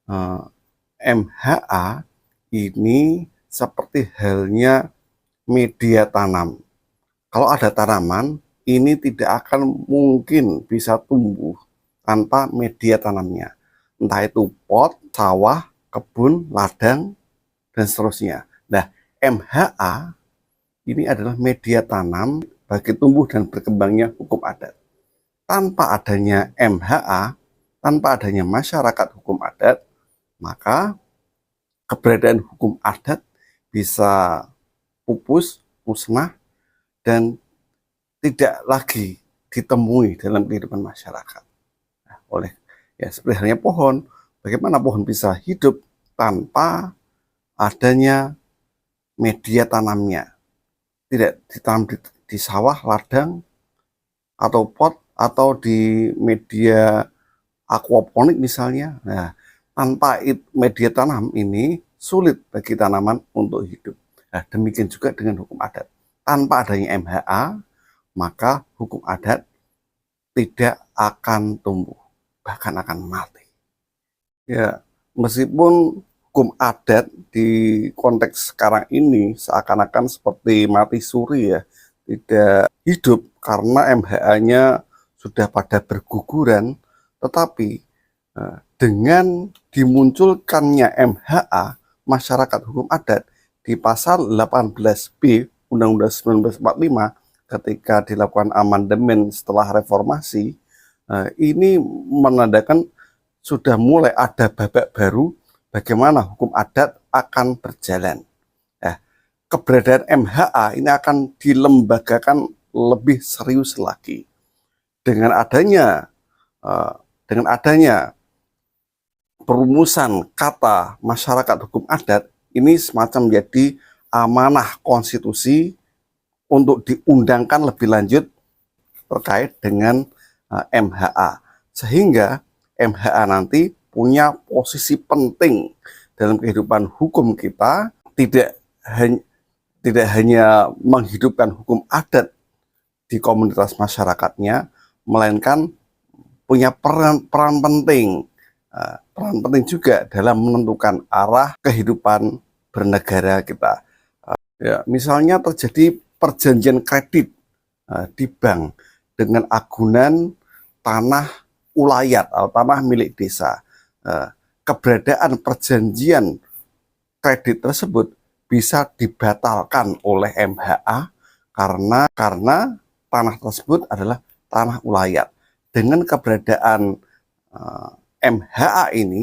eh, MHA ini seperti halnya media tanam. Kalau ada tanaman, ini tidak akan mungkin bisa tumbuh tanpa media tanamnya. Entah itu pot, sawah, kebun, ladang, dan seterusnya. Nah, MHA ini adalah media tanam bagi tumbuh dan berkembangnya hukum adat. Tanpa adanya MHA, tanpa adanya masyarakat hukum adat, maka keberadaan hukum adat bisa pupus, musnah, dan tidak lagi ditemui dalam kehidupan masyarakat. Nah, seperti halnya pohon, bagaimana pohon bisa hidup tanpa adanya media tanamnya? Tidak ditanam di sawah, ladang, atau pot, atau di media aquaponik misalnya. Nah, tanpa media tanam ini sulit bagi tanaman untuk hidup. Nah, demikian juga dengan hukum adat. Tanpa adanya MHA, maka hukum adat tidak akan tumbuh, bahkan akan mati. Ya, meskipun hukum adat di konteks sekarang ini seakan-akan seperti mati suri ya, tidak hidup karena MHA-nya sudah pada berguguran, tetapi dengan dimunculkannya MHA, masyarakat hukum adat, di pasal 18B Undang-Undang 1945 ketika dilakukan amandemen setelah reformasi, ini menandakan sudah mulai ada babak baru bagaimana hukum adat akan berjalan. Keberadaan MHA ini akan dilembagakan lebih serius lagi dengan adanya perumusan kata masyarakat hukum adat. Ini semacam menjadi amanah konstitusi untuk diundangkan lebih lanjut terkait dengan MHA, sehingga MHA nanti punya posisi penting dalam kehidupan hukum kita, tidak hanya menghidupkan hukum adat di komunitas masyarakatnya, melainkan punya peran penting, juga dalam menentukan arah kehidupan bernegara kita. Ya, misalnya terjadi perjanjian kredit di bank dengan agunan tanah ulayat atau tanah milik desa. Keberadaan perjanjian kredit tersebut bisa dibatalkan oleh MHA karena tanah tersebut adalah tanah ulayat. Dengan keberadaan MHA ini,